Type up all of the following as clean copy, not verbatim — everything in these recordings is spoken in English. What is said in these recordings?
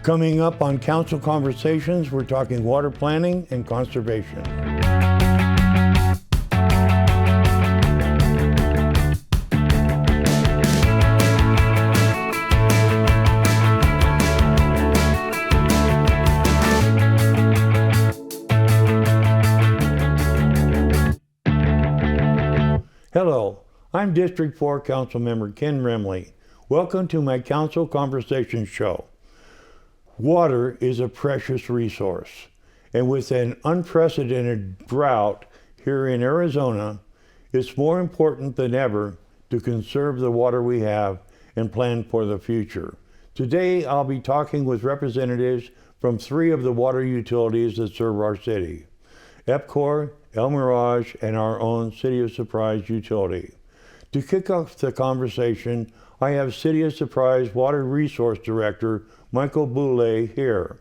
Coming up on Council Conversations, we're talking water planning and conservation. Hello, I'm District 4 Councilmember Ken Remley. Welcome to my Council Conversations show. Water is a precious resource, and with an unprecedented drought here in Arizona, it's more important than ever to conserve the water we have and plan for the future. Today, I'll be talking with representatives from 3 of the water utilities that serve our city: EPCOR, Mirage, and our own City of Surprise utility. To kick off the conversation, I have City of Surprise Water Resource Director Michael Boule here.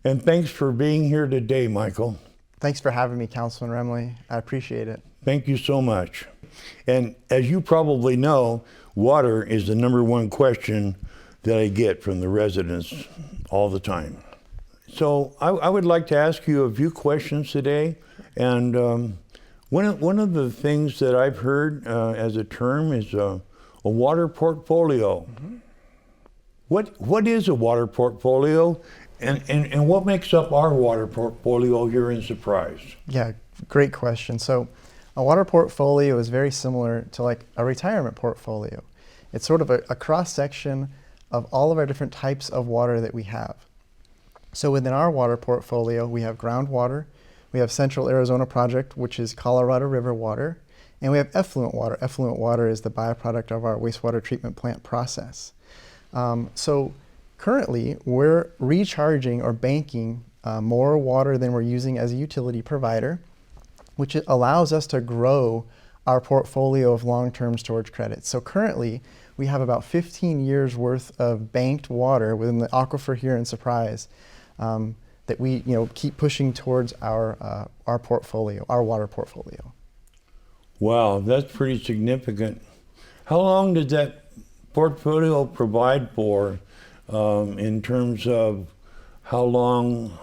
And thanks for being here today, Michael. Thanks for having me, Councilman Remley. I appreciate it. Thank you so much. And as you probably know, water is the #1 question that I get from the residents all the time. So I would like to ask you a few questions today. And one of the things that I've heard as a term is a water portfolio. Mm-hmm. What is a water portfolio, and what makes up our water portfolio here in Surprise? Yeah, great question. So a water portfolio is very similar to like a retirement portfolio. It's sort of a cross-section of all of our different types of water that we have. So within our water portfolio, we have groundwater, we have Central Arizona Project, which is Colorado River water, and we have effluent water. Effluent water is the byproduct of our wastewater treatment plant process. So currently, we're recharging or banking more water than we're using as a utility provider, which allows us to grow our portfolio of long-term storage credits. So currently, we have about 15 years worth of banked water within the aquifer here in Surprise that we keep pushing towards our portfolio, our water portfolio. Wow, that's pretty significant. How long does that portfolio provide for in terms of how long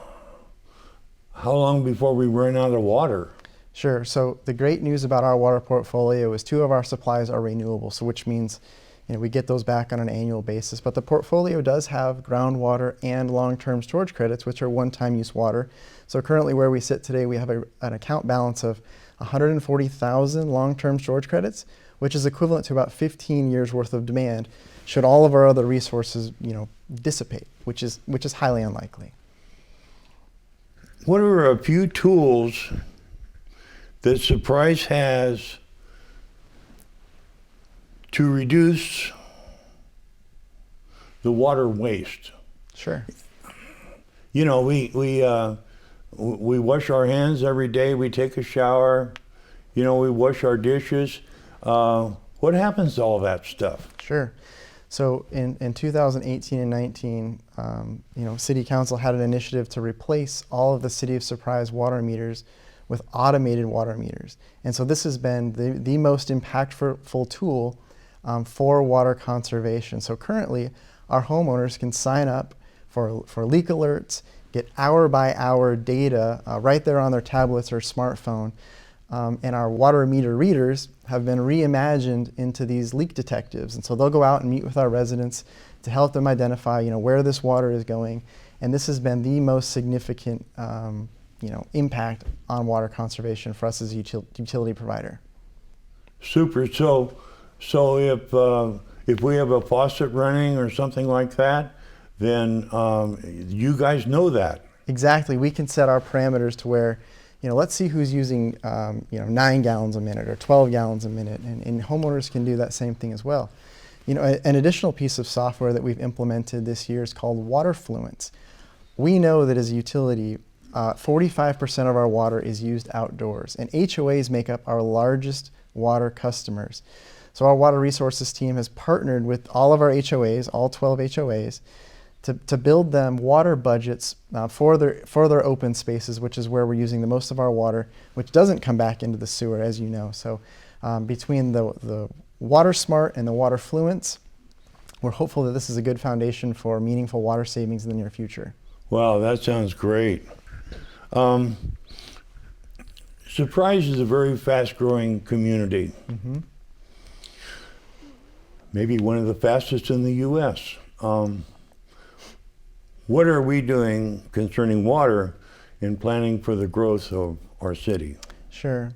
before we run out of water? Sure. So the great news about our water portfolio is 2 of our supplies are renewable, so which means we get those back on an annual basis. But the portfolio does have groundwater and long-term storage credits, which are one-time use water. So currently where we sit today, we have an account balance of 140,000 long-term storage credits, which is equivalent to about 15 years worth of demand should all of our other resources dissipate, which is highly unlikely. What are a few tools that Surprise has to reduce the water waste? Sure. We wash our hands every day, we take a shower, we wash our dishes. What happens to all that stuff? Sure. So in 2018 and 19, City Council had an initiative to replace all of the City of Surprise water meters with automated water meters. And so this has been the most impactful tool for water conservation. So currently, our homeowners can sign up for leak alerts, get hour-by-hour data right there on their tablets or smartphone. And our water meter readers have been reimagined into these leak detectives. And so they'll go out and meet with our residents to help them identify, where this water is going. And this has been the most significant, impact on water conservation for us as a utility provider. Super. So if we have a faucet running or something like that, then you guys know that. Exactly. We can set our parameters to where, let's see who's using 9 gallons a minute or 12 gallons a minute, and homeowners can do that same thing as well. An additional piece of software that we've implemented this year is called Water Fluence. We know that as a utility, 45% of our water is used outdoors, and HOAs make up our largest water customers. So our water resources team has partnered with all of our HOAs, all 12 HOAs, to build them water budgets for their open spaces, which is where we're using the most of our water, which doesn't come back into the sewer, as you know. So between the Water Smart and the Water Fluence, we're hopeful that this is a good foundation for meaningful water savings in the near future. Wow, that sounds great. Surprise is a very fast-growing community. Maybe one of the fastest in the U.S. What are we doing concerning water in planning for the growth of our city? Sure.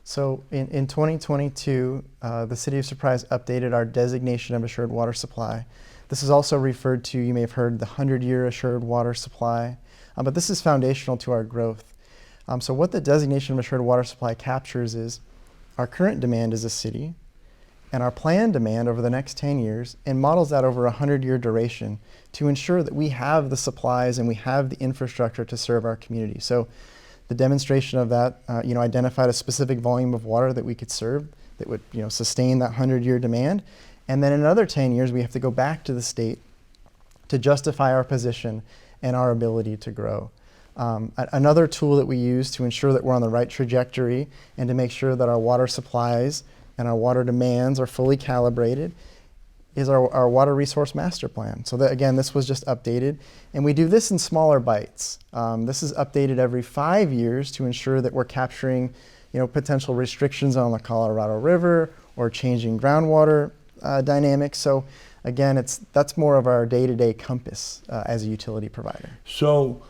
So in 2022, the City of Surprise updated our designation of assured water supply. This is also referred to, you may have heard, the 100-year assured water supply, but this is foundational to our growth. So what the designation of assured water supply captures is our current demand as a city and our planned demand over the next 10 years, and models that over a 100-year duration to ensure that we have the supplies and we have the infrastructure to serve our community. So the demonstration of that, identified a specific volume of water that we could serve that would, sustain that 100-year demand. And then in another 10 years, we have to go back to the state to justify our position and our ability to grow. Another tool that we use to ensure that we're on the right trajectory and to make sure that our water supplies and our water demands are fully calibrated is our water resource master plan. So that, again, this was just updated, and we do this in smaller bites. This is updated every 5 years to ensure that we're capturing, potential restrictions on the Colorado River or changing groundwater dynamics. So again, that's more of our day-to-day compass as a utility provider. So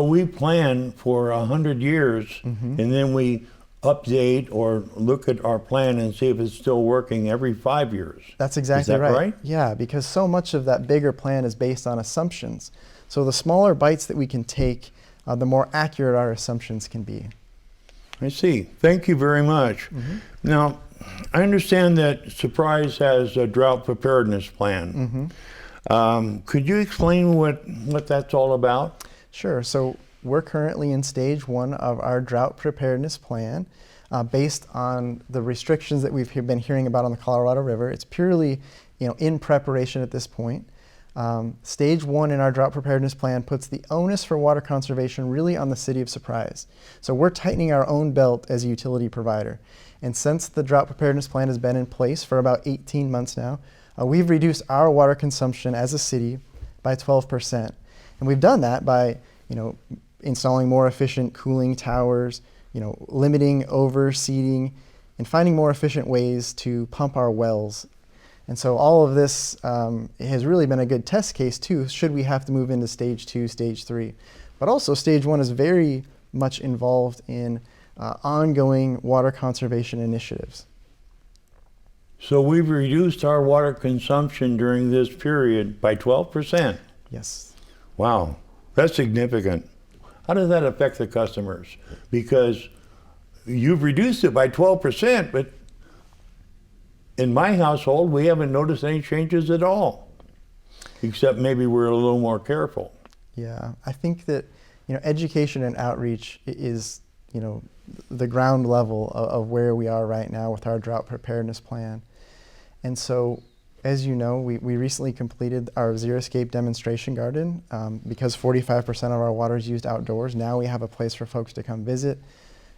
we plan for 100 years, and then we update or look at our plan and see if it's still working every 5 years. That's exactly Is that right? Yeah, because so much of that bigger plan is based on assumptions. So the smaller bites that we can take, the more accurate our assumptions can be. I see. Thank you very much. Now, I understand that Surprise has a drought preparedness plan. Could you explain what that's all about? Sure. So we're currently in stage 1 of our drought preparedness plan based on the restrictions that we've been hearing about on the Colorado River. It's purely, in preparation at this point. Stage 1 in our drought preparedness plan puts the onus for water conservation really on the City of Surprise. So we're tightening our own belt as a utility provider. And since the drought preparedness plan has been in place for about 18 months now, we've reduced our water consumption as a city by 12%. And we've done that by, installing more efficient cooling towers, limiting overseeding, and finding more efficient ways to pump our wells. And so all of this has really been a good test case too, should we have to move into stage 2, stage 3. But also stage 1 is very much involved in ongoing water conservation initiatives. So we've reduced our water consumption during this period by 12%. Yes. Wow, that's significant. How does that affect the customers? Because you've reduced it by 12%, but in my household, we haven't noticed any changes at all, except maybe we're a little more careful. Yeah, I think that, education and outreach is, the ground level of where we are right now with our drought preparedness plan. And so, as you know, we recently completed our Zero Escape demonstration garden. Because 45% of our water is used outdoors, now we have a place for folks to come visit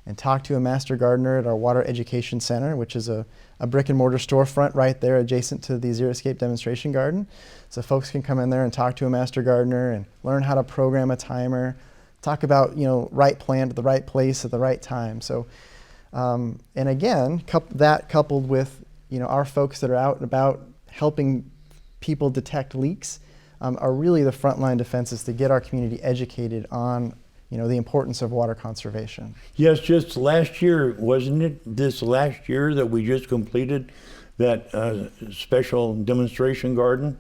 and talk to a master gardener at our Water Education Center, which is a brick and mortar storefront right there adjacent to the Zero Escape demonstration garden. So folks can come in there and talk to a master gardener and learn how to program a timer, talk about, right plant at the right place at the right time. So, and again, that coupled with, our folks that are out and about helping people detect leaks are really the frontline defenses to get our community educated on, the importance of water conservation. Yes, just last year, wasn't it this last year that we just completed that special demonstration garden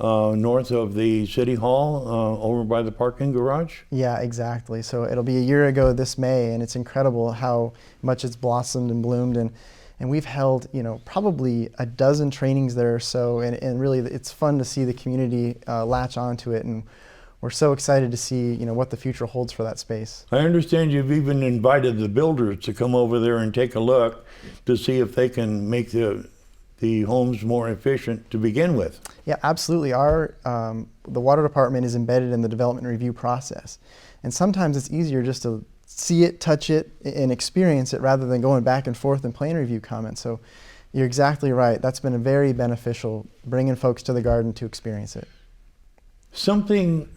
north of the City Hall over by the parking garage? Yeah, exactly. So it'll be a year ago this May, and it's incredible how much it's blossomed and bloomed. And we've held, probably a dozen trainings there or so, and really it's fun to see the community latch onto it, and we're so excited to see, what the future holds for that space. I understand you've even invited the builders to come over there and take a look to see if they can make the homes more efficient to begin with. Yeah, absolutely. The water department is embedded in the development review process, and sometimes it's easier just to see it, touch it, and experience it rather than going back and forth in plan review comments. So You're exactly right. That's been very beneficial, bringing folks to the garden to experience it. Something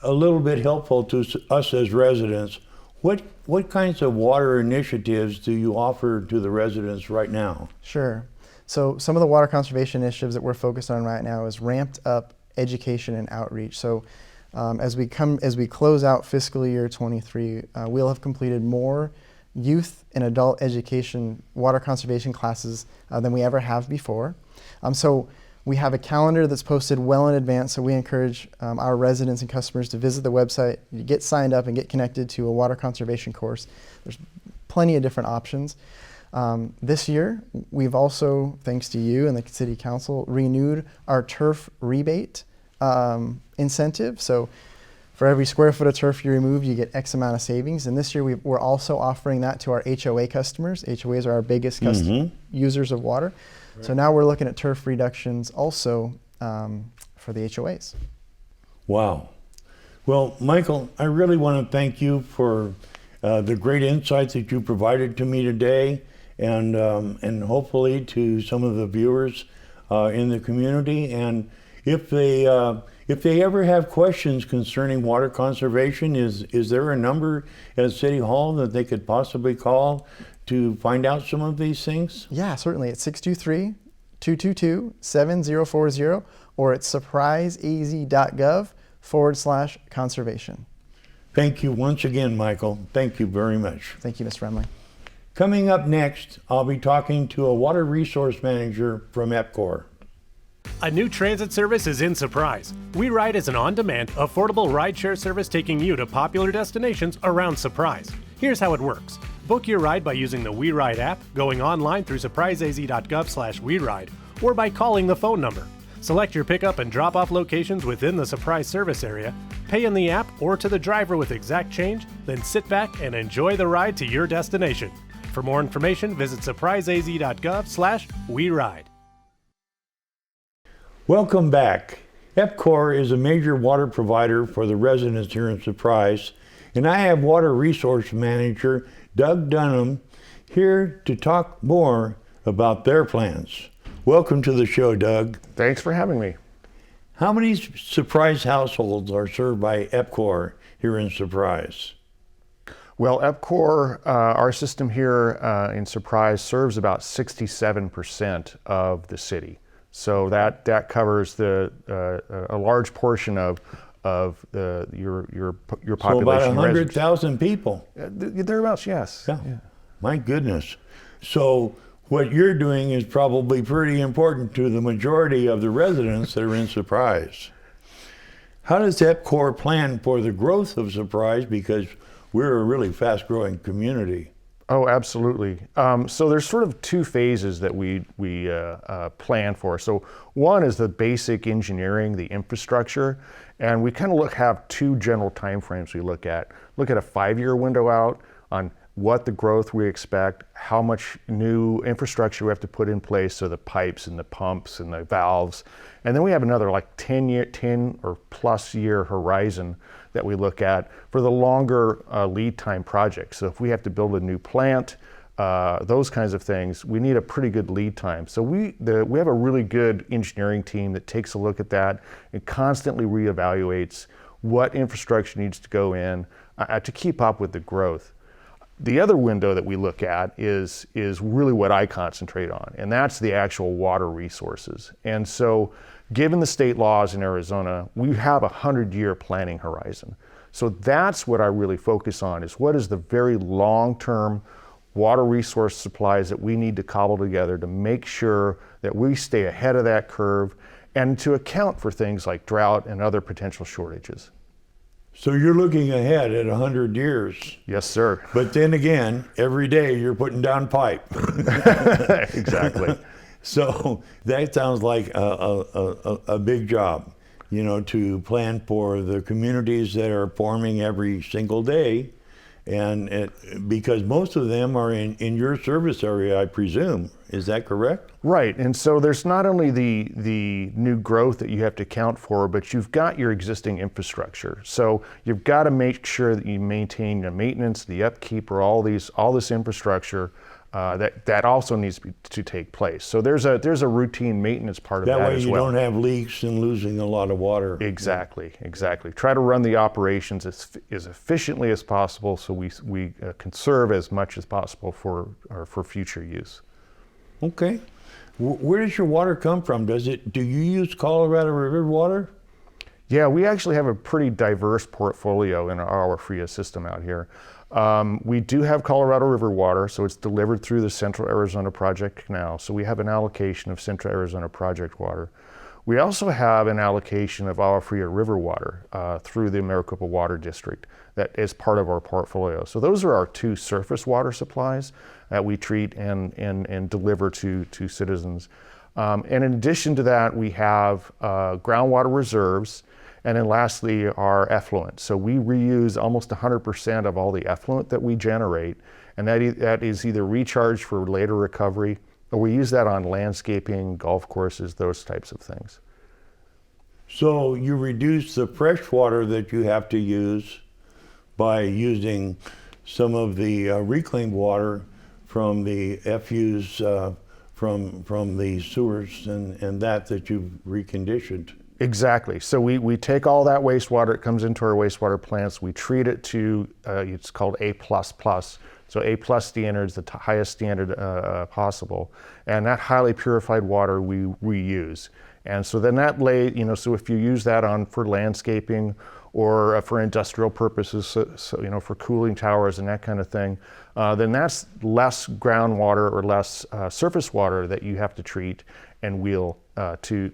a little bit helpful to us as residents. What kinds of water initiatives do you offer to the residents right now? Sure. So some of the water conservation initiatives that we're focused on right now is ramped up education and outreach. So as we close out fiscal year 23, we'll have completed more youth and adult education water conservation classes than we ever have before. So we have a calendar that's posted well in advance, so we encourage our residents and customers to visit the website, get signed up and get connected to a water conservation course. There's plenty of different options. This year, we've also, thanks to you and the City Council, renewed our turf rebate incentive. So for every square foot of turf you remove, you get X amount of savings. And this year, we're also offering that to our HOA customers. HOAs are our biggest users of water. Right. So now we're looking at turf reductions also for the HOAs. Wow. Well, Michael, I really want to thank you for the great insights that you provided to me today, and hopefully to some of the viewers in the community. And if they ever have questions concerning water conservation, is there a number at City Hall that they could possibly call to find out some of these things? Yeah, certainly. It's 623-222-7040, or it's surpriseaz.gov/conservation. Thank you once again, Michael. Thank you very much. Thank you, Mr. Remley. Coming up next, I'll be talking to a water resource manager from EPCOR. A new transit service is in Surprise. WeRide is an on-demand, affordable rideshare service taking you to popular destinations around Surprise. Here's how it works. Book your ride by using the WeRide app, going online through surpriseaz.gov/WeRide, or by calling the phone number. Select your pickup and drop-off locations within the Surprise service area, pay in the app or to the driver with exact change, then sit back and enjoy the ride to your destination. For more information, visit surpriseaz.gov/WeRide. Welcome back. EPCOR is a major water provider for the residents here in Surprise, and I have Water Resource Manager Doug Dunham here to talk more about their plans. Welcome to the show, Doug. Thanks for having me. How many Surprise households are served by EPCOR here in Surprise? Well, EPCOR, our system here in Surprise serves about 67% of the city. So that covers a large portion of your population. So about 100,000 people. Thereabouts, yes. Yeah. My goodness. So what you're doing is probably pretty important to the majority of the residents that are in Surprise. How does EPCOR plan for the growth of Surprise? Because we're a really fast-growing community. Oh, absolutely. So there's sort of two phases that we plan for. So one is the basic engineering, the infrastructure, and we kind of have two general timeframes we look at. Look at a 5-year window out on what the growth we expect, how much new infrastructure we have to put in place, so the pipes and the pumps and the valves. And then we have another like 10 or plus year horizon that we look at for the longer lead time projects. So if we have to build a new plant, those kinds of things, we need a pretty good lead time. So we have a really good engineering team that takes a look at that and constantly reevaluates what infrastructure needs to go in to keep up with the growth. The other window that we look at is really what I concentrate on, and that's the actual water resources. And so given the state laws in Arizona, we have a 100-year planning horizon. So that's what I really focus on, is what is the very long-term water resource supplies that we need to cobble together to make sure that we stay ahead of that curve and to account for things like drought and other potential shortages. So you're looking ahead at 100 years. Yes, sir. But then again, every day you're putting down pipe. Exactly. So that sounds like a big job, to plan for the communities that are forming every single day. And because most of them are in your service area, I presume. Is that correct? Right. And so there's not only the new growth that you have to account for, but you've got your existing infrastructure. So you've got to make sure that you maintain the maintenance, the upkeep, or all this infrastructure that also needs to take place. So there's a routine maintenance part of that That way as you well. don't have leaks and losing a lot of water. Exactly. Try to run the operations as efficiently as possible, so we conserve as much as possible for future use. Okay. Where does your water come from? Do you use Colorado River water? Yeah, we actually have a pretty diverse portfolio in our FRIA system out here. We do have Colorado River water, so it's delivered through the Central Arizona Project Canal. So we have an allocation of Central Arizona Project water. We also have an allocation of our FRIA River water through the Maricopa Water District that is part of our portfolio. So those are our two surface water supplies that we treat and deliver to citizens. And in addition to that, we have groundwater reserves. And then lastly, our effluent. So we reuse almost 100% of all the effluent that we generate, and that is either recharged for later recovery, or we use that on landscaping, golf courses, those types of things. So you reduce the fresh water that you have to use by using some of the reclaimed water from the FUs from the sewers and that you've reconditioned. Exactly. So we take all that wastewater, it comes into our wastewater plants, we treat it to, it's called A++. So A+ standards, the highest standard possible. And that highly purified water we reuse. And so then that so if you use that for landscaping or for industrial purposes, so for cooling towers and that kind of thing, then that's less groundwater or less surface water that you have to treat and wheel to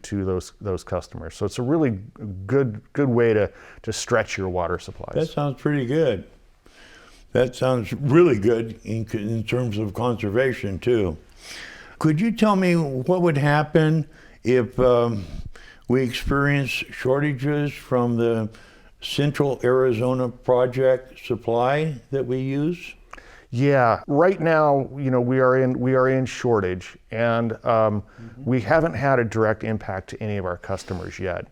those customers. So it's a really good way to stretch your water supplies. That sounds pretty good. That sounds really good in terms of conservation too. Could you tell me what would happen if we experience shortages from the Central Arizona Project supply that we use? Yeah, right now, we are in shortage, and we haven't had a direct impact to any of our customers yet.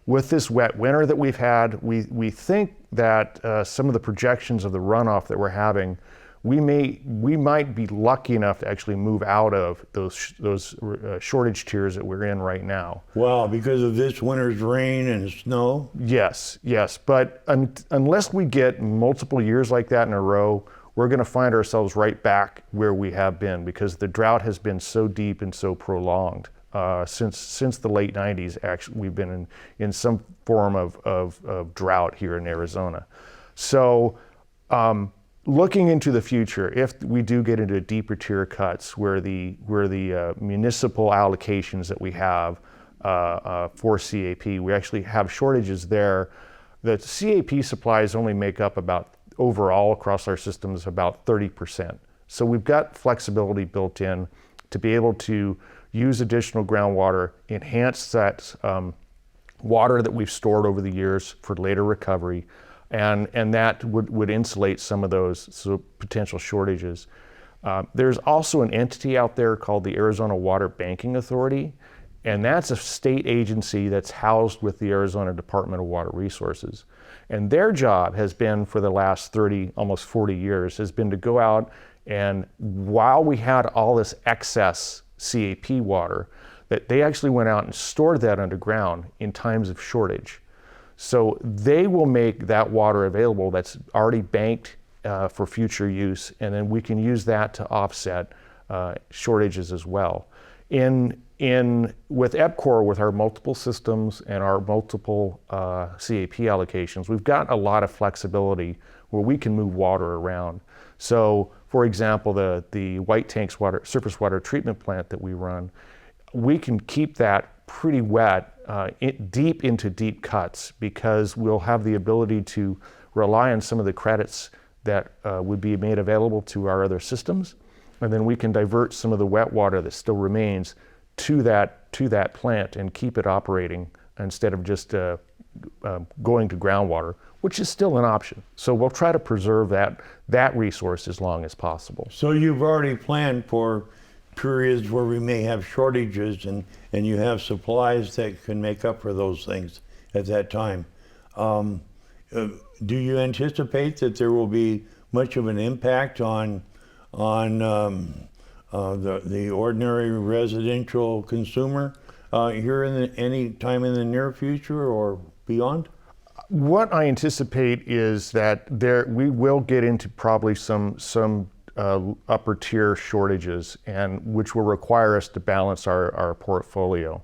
With this wet winter that we've had, we think that some of the projections of the runoff that we're having, we might be lucky enough to actually move out of those shortage tiers that we're in right now. Wow, because of this winter's rain and snow? Yes, but unless we get multiple years like that in a row, we're going to find ourselves right back where we have been, because the drought has been so deep and so prolonged. Since the late 90s, actually, we've been in some form of drought here in Arizona. So looking into the future, if we do get into deeper tier cuts where the municipal allocations that we have for CAP, we actually have shortages there. The CAP supplies only make up about, overall across our systems, about 30%. So we've got flexibility built in to be able to use additional groundwater, enhance that water that we've stored over the years for later recovery, and that would insulate some of those potential shortages. There's also an entity out there called the Arizona Water Banking Authority, and that's a state agency that's housed with the Arizona Department of Water Resources. And their job has been, for the last 30, almost 40 years, has been to go out and, while we had all this excess CAP water, that they actually went out and stored that underground in times of shortage. So they will make that water available that's already banked for future use, and then we can use that to offset shortages as well. With EPCOR, with our multiple systems and our multiple CAP allocations, we've got a lot of flexibility where we can move water around. So, for example, the White Tanks surface water treatment plant that we run, we can keep that pretty wet deep into deep cuts, because we'll have the ability to rely on some of the credits that would be made available to our other systems, and then we can divert some of the wet water that still remains to that plant and keep it operating instead of just going to groundwater, which is still an option. So we'll try to preserve that resource as long as possible. So you've already planned for periods where we may have shortages, and you have supplies that can make up for those things at that time. Do you anticipate that there will be much of an impact on on the ordinary residential consumer here any time in the near future or beyond? What I anticipate is that we will get into probably some upper tier shortages, and which will require us to balance our portfolio.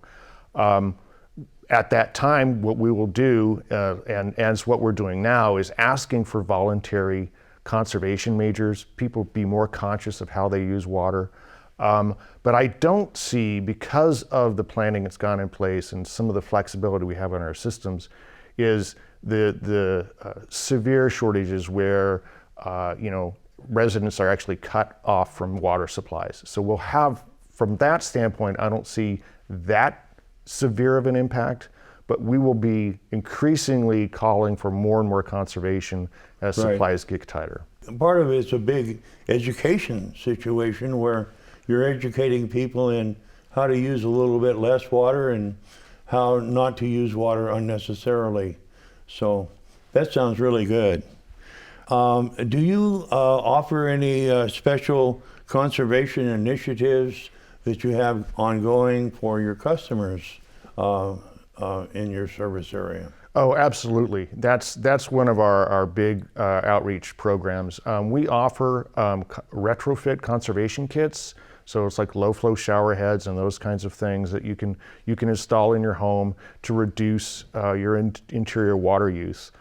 At that time, what we will do, and as what we're doing now, is asking for voluntary conservation measures. People be more conscious of how they use water. But I don't see, because of the planning that's gone in place and some of the flexibility we have in our systems, is the severe shortages where residents are actually cut off from water supplies. So we'll have, from that standpoint, I don't see that severe of an impact, but we will be increasingly calling for more and more conservation as supplies get tighter. Part of it's a big education situation where you're educating people in how to use a little bit less water and how not to use water unnecessarily. So that sounds really good. Do you offer any special conservation initiatives that you have ongoing for your customers in your service area? Oh, absolutely. That's one of our big outreach programs. We offer retrofit conservation kits. So it's like low flow shower heads and those kinds of things that you can install in your home to reduce your interior water use.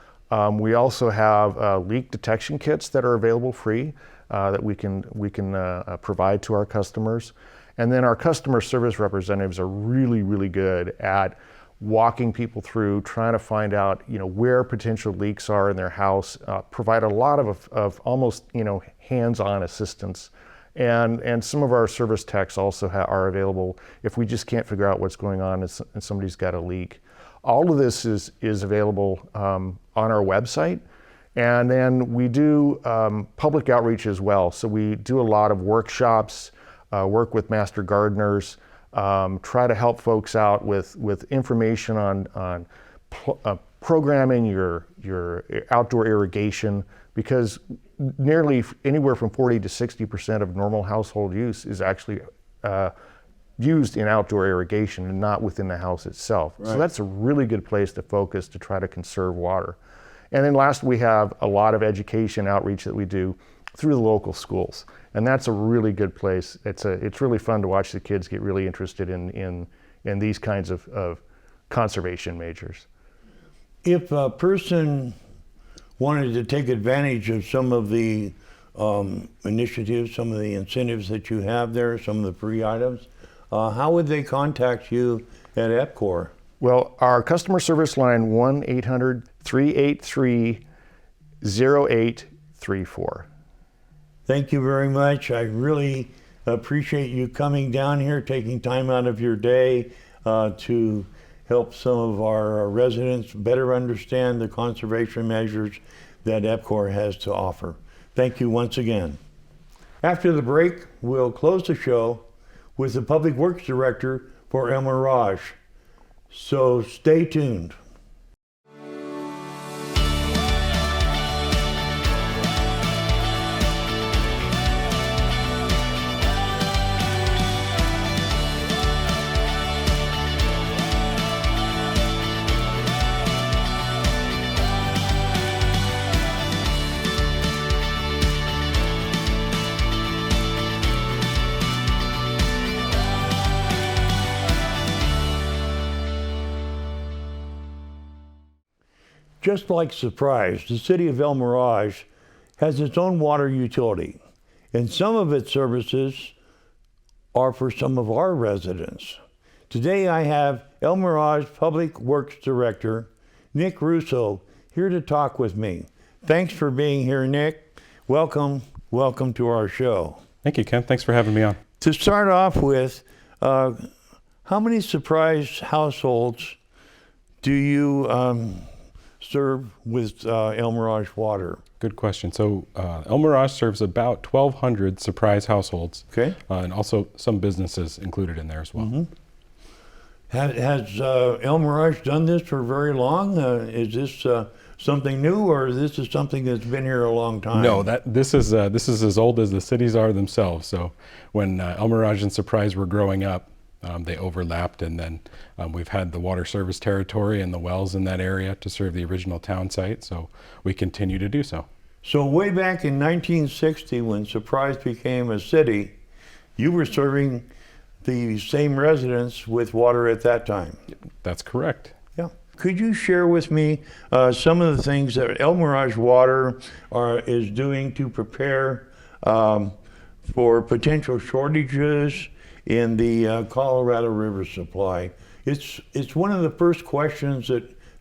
We also have leak detection kits that are available free that we can provide to our customers. And then our customer service representatives are really, really good at walking people through, trying to find out, where potential leaks are in their house, provide a lot of almost, hands-on assistance. And some of our service techs also are available if we just can't figure out what's going on and somebody's got a leak. All of this is available on our website. And then we do public outreach as well. So we do a lot of workshops, work with master gardeners, try to help folks out with information on programming your outdoor irrigation, because nearly anywhere from 40 to 60% of normal household use is actually used in outdoor irrigation and not within the house itself. Right. So that's a really good place to focus to try to conserve water. And then last, we have a lot of education outreach that we do through the local schools. And that's a really good place. It's really fun to watch the kids get really interested in these kinds of conservation measures. If a person wanted to take advantage of some of the initiatives, some of the incentives that you have there, some of the free items, how would they contact you at EPCOR? Well, our customer service line, 1-800-383-0834. Thank you very much. I really appreciate you coming down here, taking time out of your day to help some of our residents better understand the conservation measures that EPCOR has to offer. Thank you once again. After the break, we'll close the show with the Public Works Director for Mirage. So stay tuned. Just like Surprise, the city of El Mirage has its own water utility, and some of its services are for some of our residents. Today I have El Mirage Public Works Director, Nick Russo, here to talk with me. Thanks for being here, Nick. Welcome to our show. Thank you, Ken. Thanks for having me on. To start off with, how many Surprise households do you serve with El Mirage water? Good question. So El Mirage serves about 1,200 Surprise households. Okay. And also some businesses included in there as well. Mm-hmm. Has El Mirage done this for very long? Is this something new, or this is something that's been here a long time? No, this is as old as the cities are themselves. So when El Mirage and Surprise were growing up, they overlapped, and then we've had the water service territory and the wells in that area to serve the original town site. So we continue to do so. So way back in 1960, when Surprise became a city, you were serving the same residents with water at that time. That's correct. Yeah. Could you share with me some of the things that El Mirage Water is doing to prepare for potential shortages in the Colorado River supply? It's one of the first questions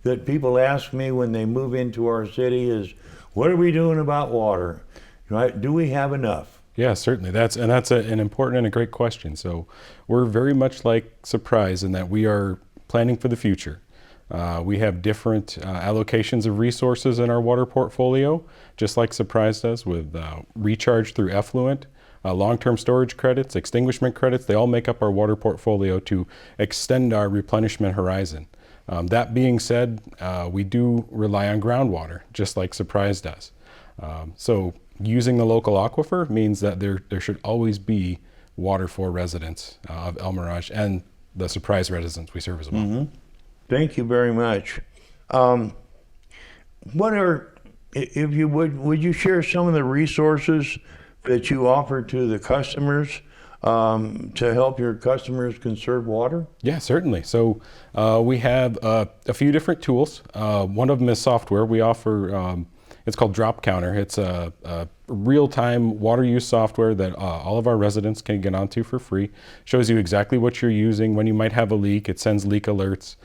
that people ask me when they move into our city is, what are we doing about water? Right? Do we have enough? Yeah, certainly. That's an important and a great question. So we're very much like Surprise in that we are planning for the future. We have different allocations of resources in our water portfolio, just like Surprise does, with recharge through effluent, long-term storage credits, extinguishment credits. They all make up our water portfolio to extend our replenishment horizon. That being said, we do rely on groundwater, just like Surprise does. So using the local aquifer means that there should always be water for residents of El Mirage and the Surprise residents we serve as well. Mm-hmm. Thank you very much. If you would you share some of the resources that you offer to the customers to help your customers conserve water? Yeah, certainly. So we have a few different tools. One of them is software. We offer, it's called Drop Counter. It's a real-time water use software that all of our residents can get onto for free. Shows you exactly what you're using, when you might have a leak. It sends leak alerts.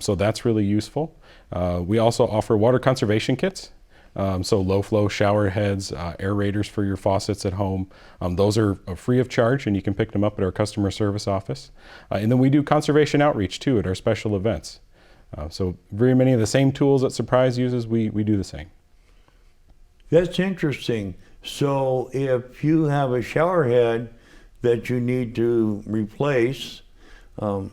So that's really useful. We also offer water conservation kits. So low flow shower heads, aerators for your faucets at home. Those are free of charge, and you can pick them up at our customer service office. And then we do conservation outreach too at our special events. So very many of the same tools that Surprise uses, we do the same. That's interesting. So if you have a shower head that you need to replace, a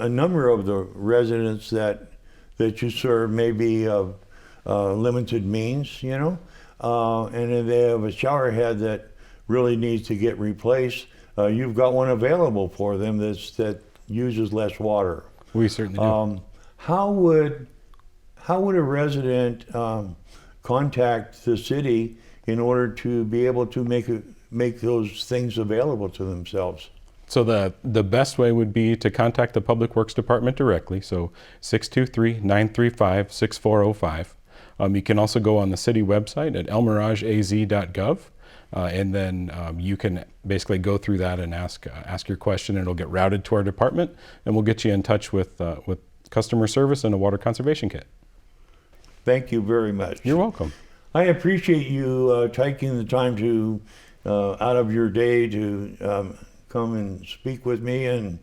number of the residents that you serve may be of limited means, and if they have a shower head that really needs to get replaced, you've got one available for them that uses less water. We certainly do. How would a resident contact the city in order to be able to make those things available to themselves? So the best way would be to contact the Public Works Department directly, so 623-935-6405. You can also go on the city website at elmirageaz.gov, and then you can basically go through that and ask your question, and it'll get routed to our department, and we'll get you in touch with customer service and a water conservation kit. Thank you very much. You're welcome. I appreciate you taking the time to out of your day to come and speak with me and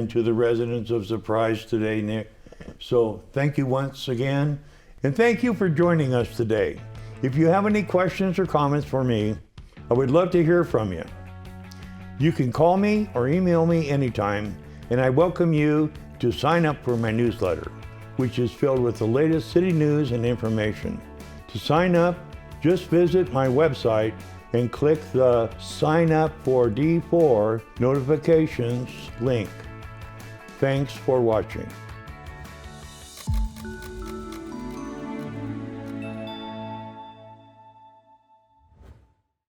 to the residents of Surprise today, Nick. So thank you once again. And thank you for joining us today. If you have any questions or comments for me, I would love to hear from you. You can call me or email me anytime, and I welcome you to sign up for my newsletter, which is filled with the latest city news and information. To sign up, just visit my website and click the Sign Up for D4 Notifications link. Thanks for watching.